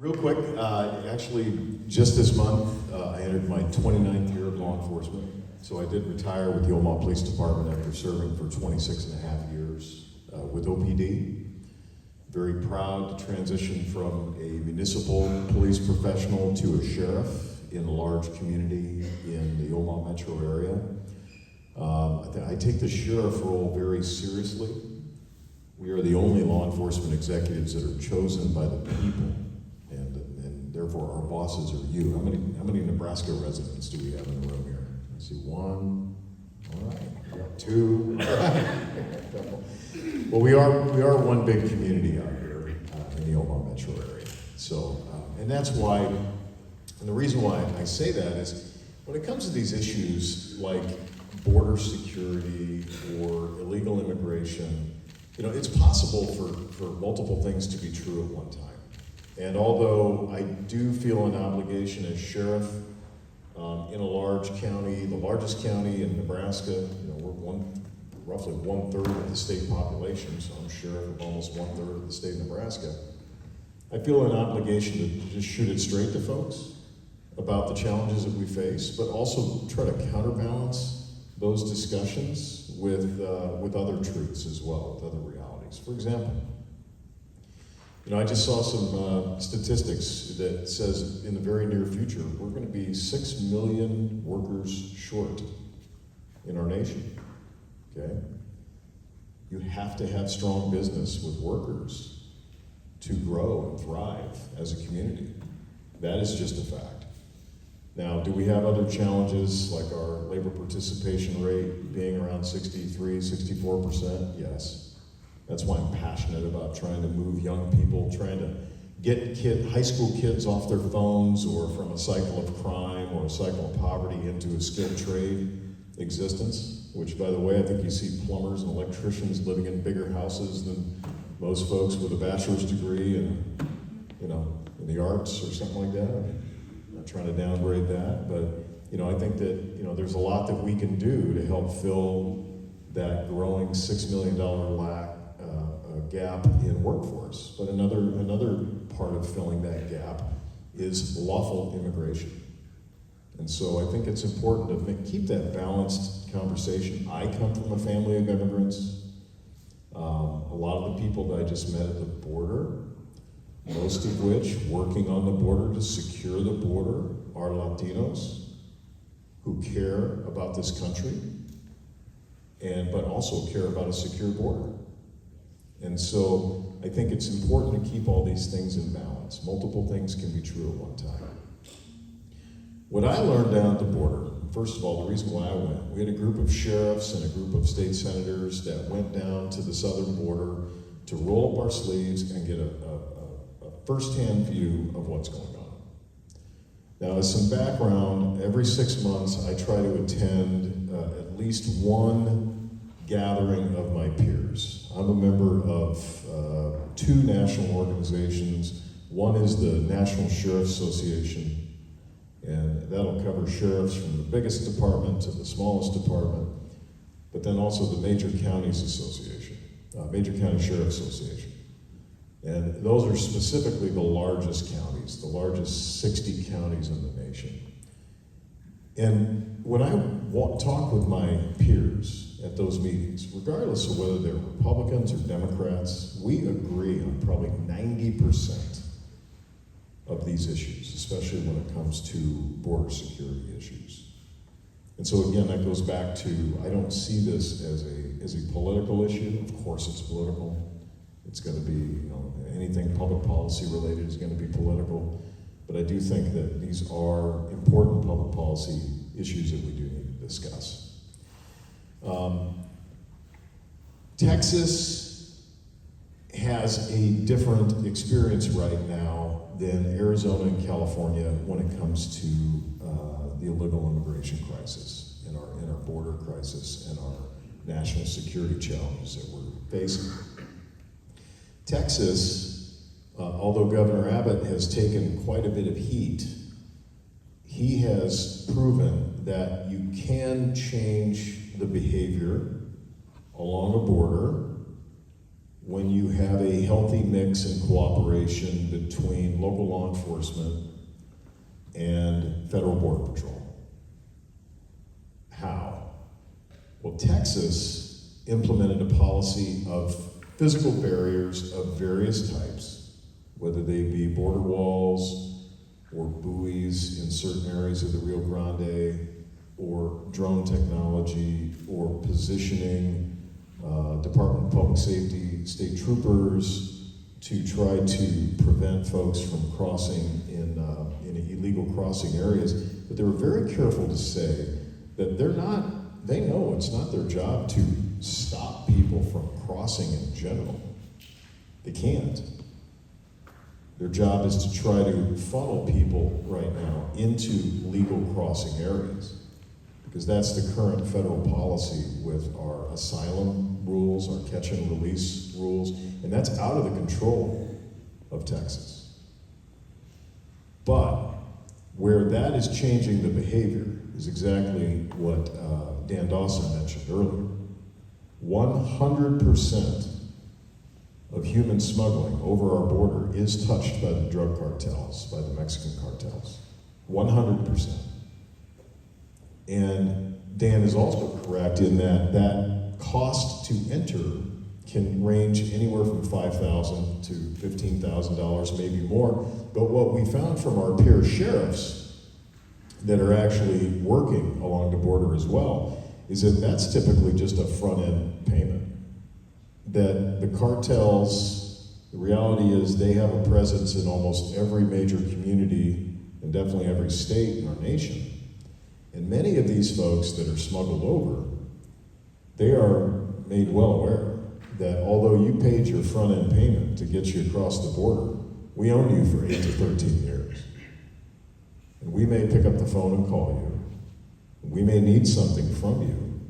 Real quick, actually, just this month, I entered my 29th year of law enforcement. So I did retire with the Omaha Police Department after serving for 26 and a half years with OPD. Very proud to transition from a municipal police professional to a sheriff in a large community in the Omaha metro area. I take the sheriff role very seriously. We are the only law enforcement executives that are chosen by the people, and therefore our bosses are you. How many Nebraska residents do we have in the room here? I see one. All right. We got two. Well, we are one big community out here in the Omaha metro area. So, and that's why, and the reason why I say that is when it comes to these issues like border security or illegal immigration, you know, it's possible for multiple things to be true at one time. And although I do feel an obligation as sheriff in a large county, the largest county in Nebraska, you know, we're roughly 1/3 of the state population, so I'm sheriff of almost 1/3 of the state of Nebraska. I feel an obligation to just shoot it straight to folks about the challenges that we face, but also try to counterbalance those discussions with other truths as well, with other realities. For example, you know, I just saw some statistics that says in the very near future, we're going to be 6 million workers short in our nation, okay? You have to have strong business with workers to grow and thrive as a community. That is just a fact. Now, do we have other challenges like our labor participation rate being around 63, 64%? Yes. That's why I'm passionate about trying to move young people, trying to get high school kids off their phones or from a cycle of crime or a cycle of poverty into a skilled trade existence, which, by the way, I think you see plumbers and electricians living in bigger houses than most folks with a bachelor's degree in, you know, in the arts or something like that. I'm not trying to downgrade that, but, you know, I think that, you know, there's a lot that we can do to help fill that growing $6 million gap in workforce. But another part of filling that gap is lawful immigration. And so I think it's important to keep that balanced conversation. I come from a family of immigrants. A lot of the people that I just met at the border, most of which working on the border to secure the border, are Latinos who care about this country, but also care about a secure border. And so I think it's important to keep all these things in balance. Multiple things can be true at one time. What I learned down at the border, first of all, the reason why I went, we had a group of sheriffs and a group of state senators that went down to the southern border to roll up our sleeves and get a firsthand view of what's going on. Now, as some background, every 6 months I try to attend at least one gathering of my peers. I'm a member of 2 national organizations. One is the National Sheriff's Association, and that'll cover sheriffs from the biggest department to the smallest department, but then also the Major Counties Association, Major County Sheriff's Association. And those are specifically the largest counties, the largest 60 counties in the nation. And when I talk with my peers at those meetings, regardless of whether they're Republicans or Democrats, we agree on probably 90% of these issues, especially when it comes to border security issues. And so again, that goes back to, I don't see this as a political issue. Of course it's political. It's going to be, you know, anything public policy related is going to be political. But I do think that these are important public policy issues that we do need to discuss. Texas has a different experience right now than Arizona and California when it comes to the illegal immigration crisis and our border crisis and our national security challenges that we're facing. Texas, although Governor Abbott has taken quite a bit of heat, he has proven that you can change the behavior along a border when you have a healthy mix and cooperation between local law enforcement and federal border patrol. How? Well, Texas implemented a policy of physical barriers of various types, whether they be border walls or buoys in certain areas of the Rio Grande, or drone technology, or positioning, Department of Public Safety, state troopers to try to prevent folks from crossing in illegal crossing areas. But they were very careful to say that they know it's not their job to stop people from crossing in general. They can't. Their job is to try to funnel people right now into legal crossing areas, because that's the current federal policy with our asylum rules, our catch and release rules, and that's out of the control of Texas. But where that is changing the behavior is exactly what Dan Dawson mentioned earlier. 100% of human smuggling over our border is touched by the drug cartels, by the Mexican cartels. 100%. And Dan is also correct in that cost to enter can range anywhere from $5,000 to $15,000, maybe more. But what we found from our peer sheriffs that are actually working along the border as well is that that's typically just a front-end payment. That the cartels, the reality is they have a presence in almost every major community and definitely every state in our nation. And many of these folks that are smuggled over, they are made well aware that although you paid your front-end payment to get you across the border, we own you for 8 to 13 years. And we may pick up the phone and call you. We may need something from you.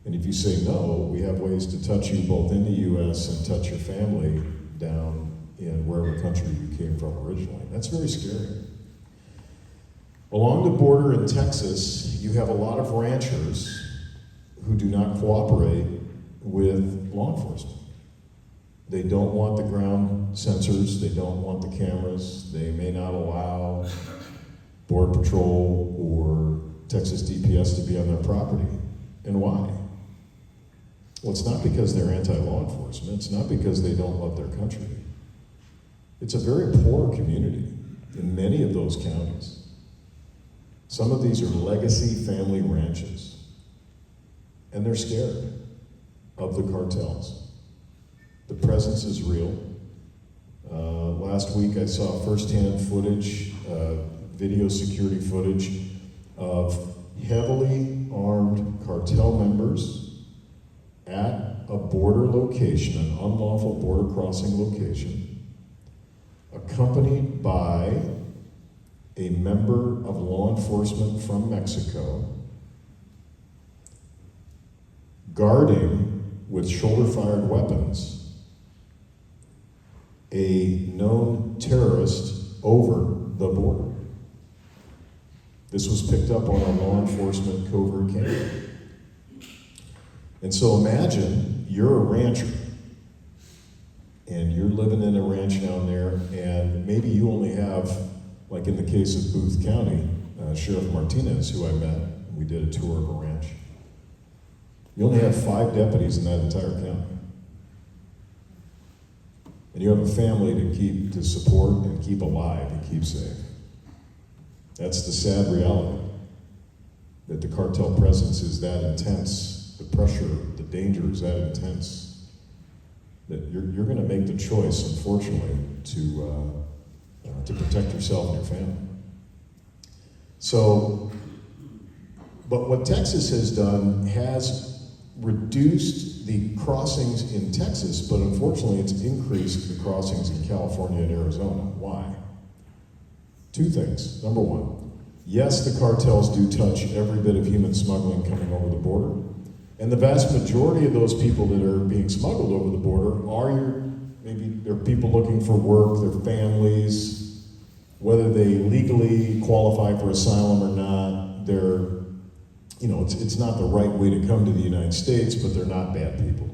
And if you say no, we have ways to touch you both in the U.S. and touch your family down in wherever country you came from originally. That's very scary. Along the border in Texas, you have a lot of ranchers who do not cooperate with law enforcement. They don't want the ground sensors, they don't want the cameras, they may not allow Border Patrol or Texas DPS to be on their property. And why? Well, it's not because they're anti-law enforcement, it's not because they don't love their country. It's a very poor community in many of those counties. Some of these are legacy family ranches, and they're scared of the cartels. The presence is real. Last week I saw firsthand footage, video security footage of heavily armed cartel members at a border location, an unlawful border crossing location, accompanied by a member of law enforcement from Mexico, guarding with shoulder-fired weapons a known terrorist over the border. This was picked up on a law enforcement covert camera. And so imagine you're a rancher and you're living in a ranch down there, and maybe you only have, like in the case of Booth County, Sheriff Martinez, who I met, we did a tour of a ranch. You only have 5 deputies in that entire county. And you have a family to support and keep alive and keep safe. That's the sad reality, that the cartel presence is that intense, the pressure, the danger is that intense, that you're going to make the choice, unfortunately, to protect yourself and your family. So, but what Texas has done has reduced the crossings in Texas, but unfortunately it's increased the crossings in California and Arizona. Why? 2 things. Number 1, yes, the cartels do touch every bit of human smuggling coming over the border, and the vast majority of those people that are being smuggled over the border maybe they're people looking for work, their families, whether they legally qualify for asylum or not, it's not the right way to come to the United States, but they're not bad people.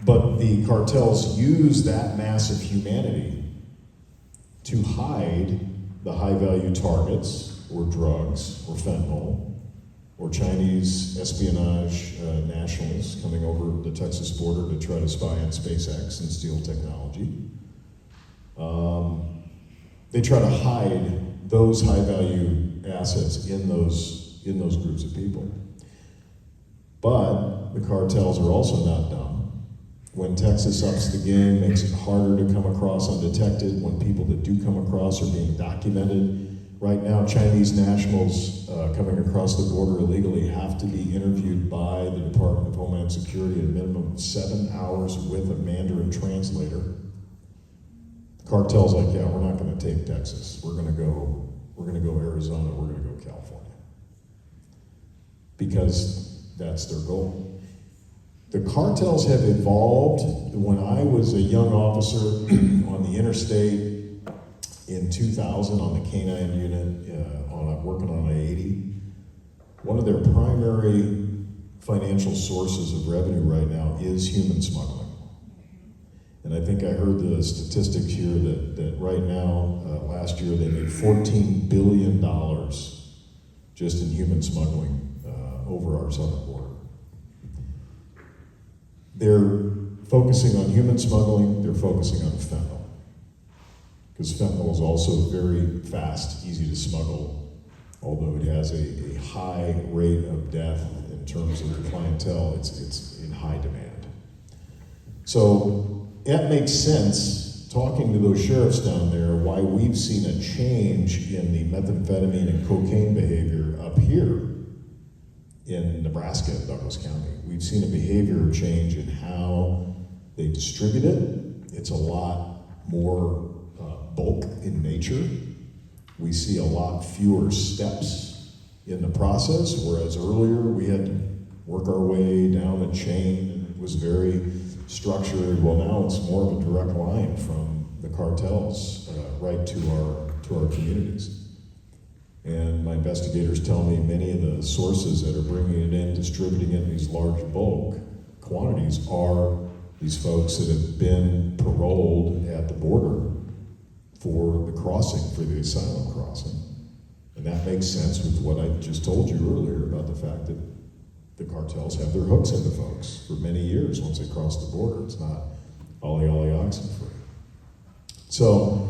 But the cartels use that mass of humanity to hide the high-value targets, or drugs, or fentanyl, or Chinese espionage nationals coming over the Texas border to try to spy on SpaceX and steal technology. They try to hide those high-value assets in those groups of people. But the cartels are also not dumb. When Texas ups the game, makes it harder to come across undetected, when people that do come across are being documented. Right now, Chinese nationals coming across the border illegally have to be interviewed by the Department of Homeland Security at a minimum of 7 hours with a Mandarin translator. The cartel's like, yeah, we're not going to take Texas. We're going to go Arizona. We're going to go California, because that's their goal. The cartels have evolved. When I was a young officer on the interstate in 2000 on the K-9 unit, working on I-80, one of their primary financial sources of revenue right now is human smuggling. And I think I heard the statistics here that right now, last year, they made $14 billion just in human smuggling over our southern border. They're focusing on human smuggling, they're focusing on fentanyl. Because fentanyl is also very fast, easy to smuggle, although it has a high rate of death in terms of the clientele, it's in high demand. So that makes sense, talking to those sheriffs down there, why we've seen a change in the methamphetamine and cocaine behavior up here in Nebraska, Douglas County. We've seen a behavior change in how they distribute it. It's a lot more bulk in nature. We see a lot fewer steps in the process, whereas earlier we had to work our way down a chain and it was very structured. Well, now it's more of a direct line from the cartels right to our communities. And my investigators tell me many of the sources that are bringing it in, distributing it in these large bulk quantities are these folks that have been paroled at the border for the crossing, for the asylum crossing. And that makes sense with what I just told you earlier about the fact that the cartels have their hooks into folks for many years once they cross the border. It's not ollie oxen free. So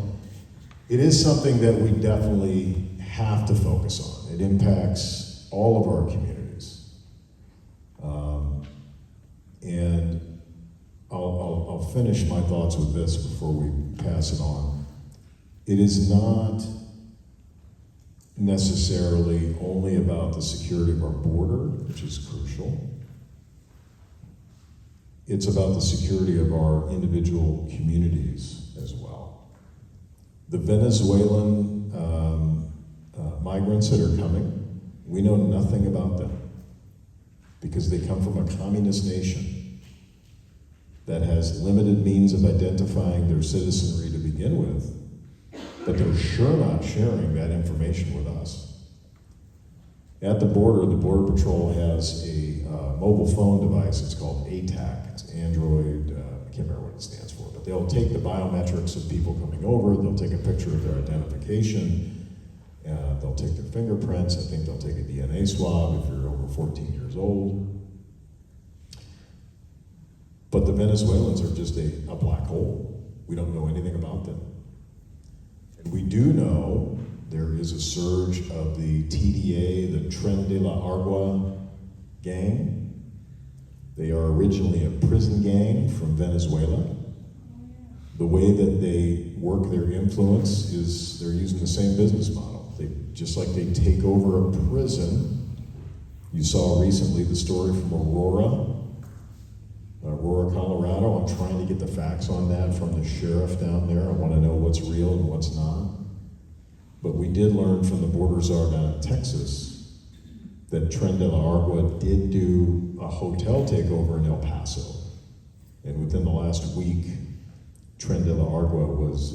it is something that we definitely have to focus on. It impacts all of our communities. And I'll finish my thoughts with this before we pass it on. It is not necessarily only about the security of our border, which is crucial. It's about the security of our individual communities as well. The Venezuelan migrants that are coming, we know nothing about them because they come from a communist nation that has limited means of identifying their citizenry to begin with, but they're sure not sharing that information with us. At the Border Patrol has a mobile phone device. It's called ATAC. It's Android, I can't remember what it stands for, but they'll take the biometrics of people coming over, they'll take a picture of their identification, they'll take their fingerprints, I think they'll take a DNA swab if you're over 14 years old. But the Venezuelans are just a black hole. We don't know anything about them. And we do know there is a surge of the TDA, the Tren de la Agua gang. They are originally a prison gang from Venezuela. The way that they work their influence is they're using the same business model. Just like they take over a prison. You saw recently the story from Aurora, Colorado. I'm trying to get the facts on that from the sheriff down there. I want to know what's real and what's not. But we did learn from the border czar down in Texas that Tren de la Agua did do a hotel takeover in El Paso. And within the last week, Tren de la Agua was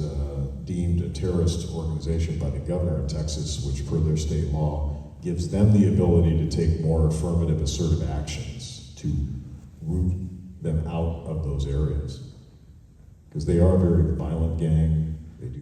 deemed a terrorist organization by the governor of Texas, which per their state law gives them the ability to take more affirmative, assertive actions to root them out of those areas. Because they are a very violent gang. They do